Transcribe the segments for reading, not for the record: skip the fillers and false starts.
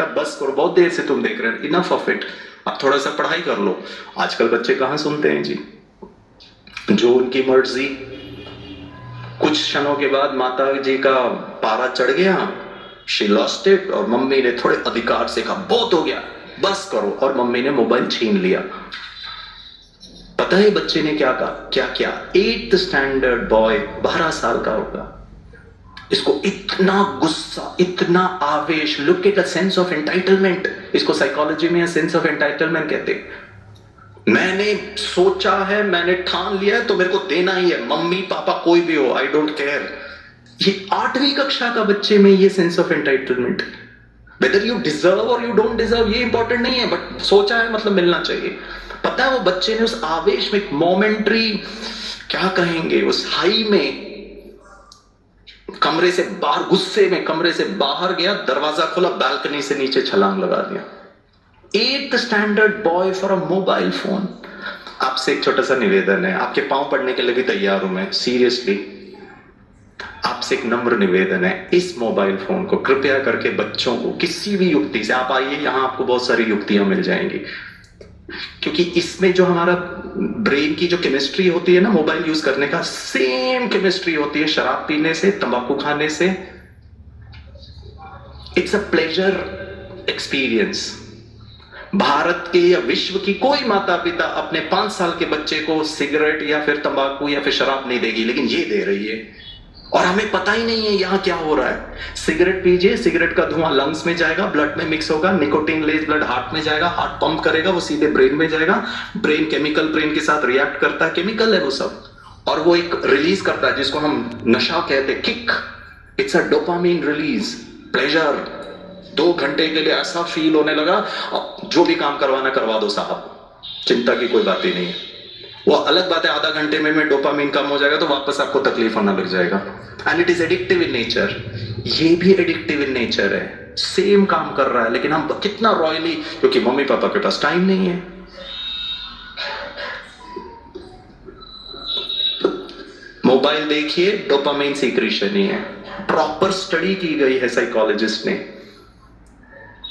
बस करो, बहुत देर से तुम देख रहे हो, इनफ ऑफ इट, अब थोड़ा सा पढ़ाई कर लो। आजकल बच्चे कहां सुनते हैं जी, जो उनकी मर्जी। कुछ क्षणों के बाद माता जी का पारा चढ़ गया, शी लॉस्ट इट, और मम्मी ने थोड़े अधिकार से कहा बहुत हो गया, बस करो, और मम्मी ने मोबाइल छीन लिया। पता है बच्चे ने क्या कहा, क्या क्या? 8th स्टैंडर्ड बॉय, 12 साल का होगा, इसको इतना गुस्सा, इतना आवेश, look at a sense of entitlement, इसको साइकोलॉजी में सेंस ऑफ एंटाइटलमेंट कहते हैं। मैंने सोचा है, मैंने ठान लिया है, तो मेरे को देना ही है, मम्मी पापा कोई भी हो, आई डोंट केयर। ये 8वीं कक्षा का बच्चे में ये sense of entitlement, whether you deserve और यू डोंट डिजर्व ये इंपॉर्टेंट नहीं है, बट सोचा है मतलब मिलना चाहिए। पता है वो बच्चे ने उस आवेश में, मोमेंट्री क्या कहेंगे, उस हाई में, कमरे से बाहर, गुस्से में कमरे से बाहर गया, दरवाजा खोला, बालकनी से नीचे छलांग लगा दिया। 8th standard boy for a mobile phone. आपसे एक छोटा सा निवेदन है, आपके पांव पड़ने के लिए भी तैयार हूं मैं, सीरियसली आपसे एक नम्र निवेदन है, इस मोबाइल फोन को कृपया करके बच्चों को किसी भी युक्ति से, आप आइए यहां, आपको बहुत सारी युक्तियां मिल जाएंगी, क्योंकि इसमें जो हमारा ब्रेन की जो केमिस्ट्री होती है ना, मोबाइल यूज करने का सेम केमिस्ट्री होती है शराब पीने से, तंबाकू खाने से। It's a pleasure experience. Bharat के या विश्व की कोई माता पिता अपने 5 साल के बच्चे को सिगरेट या फिर तंबाकू या फिर शराब नहीं देगी, लेकिन ये दे रही है, और हमें पता ही नहीं है यहां क्या हो रहा है। सिगरेट पीजिए, सिगरेट का धुआं लंग्स में जाएगा, ब्लड में मिक्स होगा, निकोटीन लेस ब्लड हार्ट में जाएगा, हार्ट पंप करेगा, वो सीधे ब्रेन में जाएगा, ब्रेन केमिकल, ब्रेन के साथ रिएक्ट करता है, केमिकल है वो सब, और वो एक रिलीज करता है जिसको हम नशा कहते हैं, kick. It's a dopamine release, pleasure. 2 घंटे के लिए ऐसा फील होने लगा, अब जो भी काम करवाना करवा दो साहब, चिंता की कोई बात ही नहीं है। वो अलग बात है, आधा घंटे में डोपामीन कम हो जाएगा तो वापस आपको तकलीफ होना लग जाएगा। And it is addictive in nature, ये भी एडिक्टिव इन नेचर है, सेम काम कर रहा है, लेकिन हम कितना रॉयली, क्योंकि मम्मी पापा के पास टाइम नहीं है। मोबाइल देखिए, डोपामाइन सीक्रेशन ही है, प्रॉपर स्टडी की गई है साइकोलॉजिस्ट ने।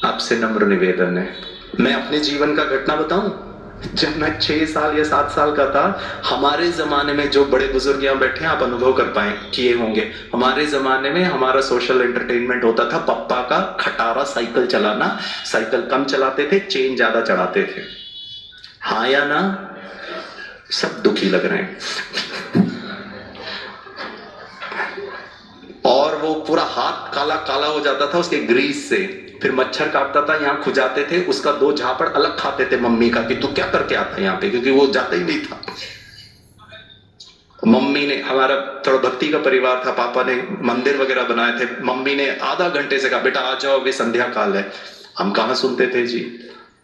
आपसे नम्र निवेदन है, मैं अपने जीवन का घटना बताऊं। जब मैं 6 साल या 7 साल का था, हमारे जमाने में, जो बड़े बुजुर्ग यहां बैठे हैं, आप अनुभव कर पाए किए होंगे, हमारे जमाने में हमारा सोशल एंटरटेनमेंट होता था पप्पा का खटारा साइकिल चलाना। साइकिल कम चलाते थे, चेन ज्यादा चढ़ाते थे, हाँ या ना? सब दुखी लग रहे हैं। और वो पूरा हाथ काला काला हो जाता था उसके ग्रीस से, फिर मच्छर काटता था, यहां खुजाते थे, उसका 2 झापड़ अलग खाते थे मम्मी का, कि तू क्या करके आता है यहाँ पे, क्योंकि वो जाता ही नहीं था। मम्मी ने, हमारा थोड़ा भक्ति का परिवार था, पापा ने मंदिर वगैरह बनाए थे, मम्मी ने आधा घंटे से कहा बेटा आ जाओ, वे संध्या काल है। हम कहां सुनते थे जी।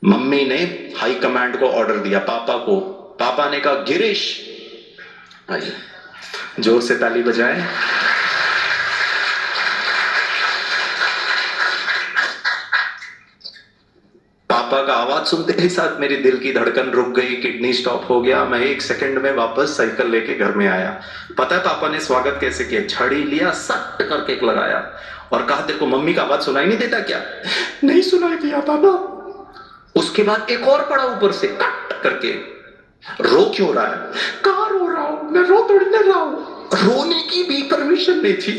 मम्मी ने हाई कमांड को ऑर्डर दिया पापा को, पापा ने कहा गिरीश, आइए, जोर से ताली बजाएं। पापा का आवाज सुनते ही साथ मेरी दिल की धड़कन रुक गई, किडनी स्टॉप हो गया, मैं 1 सेकंड में वापस साइकिल लेके घर में आया। पता है पापा ने स्वागत कैसे किया? छड़ी लिया, सट करके एक लगाया और कहा तेरे को मम्मी का आवाज सुनाई नहीं देता क्या? नहीं सुनाई दिया पापा। उसके बाद एक और पड़ा ऊपर से, कट करके, रो क्यों रहा है? कहां रो रहा हूं मैं, रो थोड़ी ना रहा हूं, रोने की भी परमिशन नहीं थी।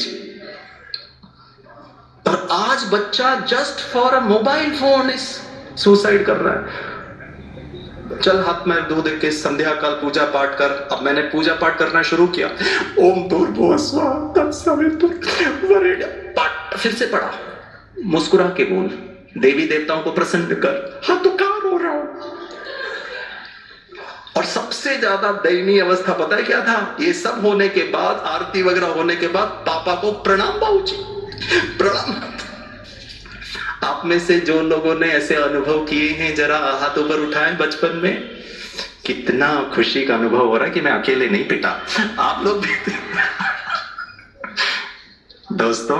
और आज बच्चा just for a mobile phone इस सुसाइड कर रहा है। चल हाथ में दूध के संध्या काल पूजा पाठ कर। अब मैंने पूजा पाठ करना शुरू किया, ओम भूर्भुवः स्वः तत्सवितुर्वरेण्यं, पट फिर से पढ़ा, मुस्कुरा के बोल, देवी देवताओं को प्रसन्न कर। हाँ तो कहां रो रहा हूं? और सबसे ज्यादा दयनीय अवस्था पता है क्या था? ये सब होने के बाद, आरती वगैरह होने के बाद, पापा को प्रणाम बाबूजी, प्रणाम। आप में से जो लोगों ने ऐसे अनुभव किए हैं, जरा हाथ ऊपर उठाएं। बचपन में कितना खुशी का अनुभव हो रहा है कि मैं अकेले नहीं पिटा, आप लोग भी। दोस्तों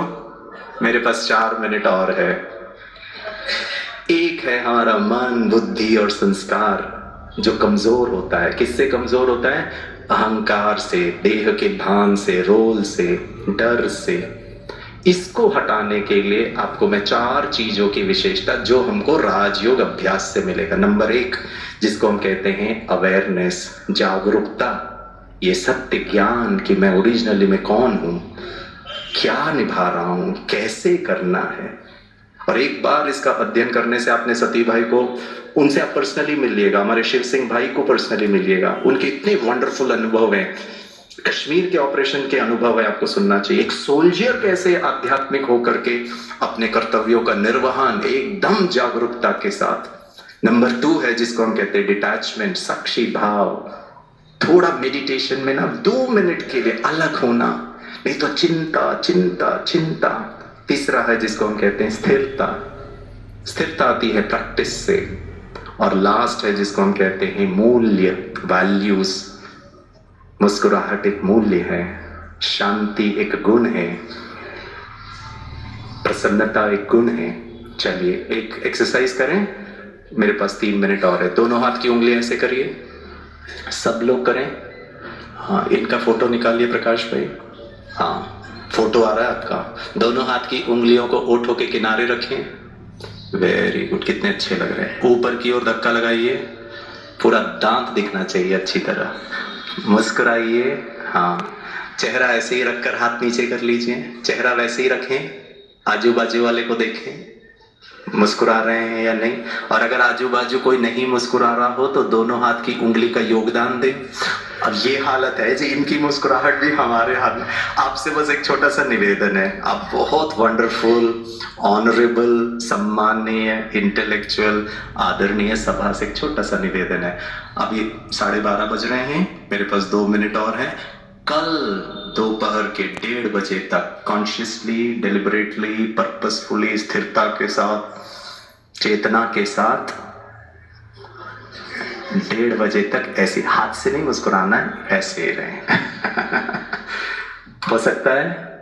मेरे पास 4 मिनट और है। एक है हमारा मन, बुद्धि और संस्कार, जो कमजोर होता है। किससे कमजोर होता है? अहंकार से, देह के भान से, रोल से, डर से। इसको हटाने के लिए आपको मैं 4 चीजों की विशेषता जो हमको राजयोग अभ्यास से मिलेगा। नंबर 1, जिसको हम कहते हैं अवेयरनेस, जागरूकता, ये सत्य ज्ञान कि मैं ओरिजिनली में कौन हूं, क्या निभा रहा हूं, कैसे करना है। और एक बार इसका अध्ययन करने से आपने सती भाई को, उनसे आप पर्सनली मिलिएगा, हमारे शिव सिंह भाई को पर्सनली मिलिएगा, उनके इतने वंडरफुल अनुभव हैं, कश्मीर के ऑपरेशन के अनुभव है, आपको सुनना चाहिए। एक सोल्जर कैसे आध्यात्मिक होकर के अपने कर्तव्यों का निर्वहन एकदम जागरूकता के साथ। नंबर 2 है जिसको हम कहते हैं डिटैचमेंट, साक्षी भाव, थोड़ा मेडिटेशन में ना 2 मिनट के लिए अलग होना, नहीं तो चिंता चिंता चिंता। तीसरा है जिसको हम कहते हैं स्थिरता, स्थिरता आती है प्रैक्टिस से। और लास्ट है जिसको हम कहते हैं मूल्य, वैल्यूज। मुस्कुराहट एक मूल्य है, शांति एक गुण है, प्रसन्नता एक गुण है। चलिए एक एक्सरसाइज करें, मेरे पास 3 मिनट और है। दोनों हाथ की उंगलियां ऐसे करिए, सब लोग करें। हाँ, इनका फोटो निकालिए प्रकाश भाई। हाँ, फोटो आ रहा है आपका। दोनों हाथ की उंगलियों को ओठों के किनारे रखें। वेरी गुड, कितने अच्छे लग रहे हैं। ऊपर की ओर धक्का लगाइए, पूरा दांत दिखना चाहिए अच्छी तरह। मुस्कुराइए। हाँ, चेहरा ऐसे ही रखकर हाथ नीचे कर लीजिए, चेहरा वैसे ही रखें, आजू बाजू वाले को देखें मुस्कुरा रहे हैं या नहीं। और अगर आजू बाजू कोई नहीं मुस्कुरा रहा हो तो दोनों हाथ की उंगली का योगदान दें। अब ये हालत है जी, इनकी मुस्कुराहट भी हमारे हाथ में। आपसे बस एक छोटा सा निवेदन है, आप बहुत वंडरफुल, ऑनरेबल, सम्माननीय, इंटेलेक्चुअल, आदरणीय सभा से एक छोटा सा निवेदन है। अभी 12:30 बज रहे हैं, मेरे पास 2 मिनट और हैं। कल दोपहर के 1:30 बजे तक कॉन्शियसली, डिलिबरेटली, पर्पसफुली, स्थिरता के साथ, चेतना के साथ 1:30 बजे तक ऐसे हाथ से नहीं मुस्कुराना है, ऐसे ही रहे। हो सकता है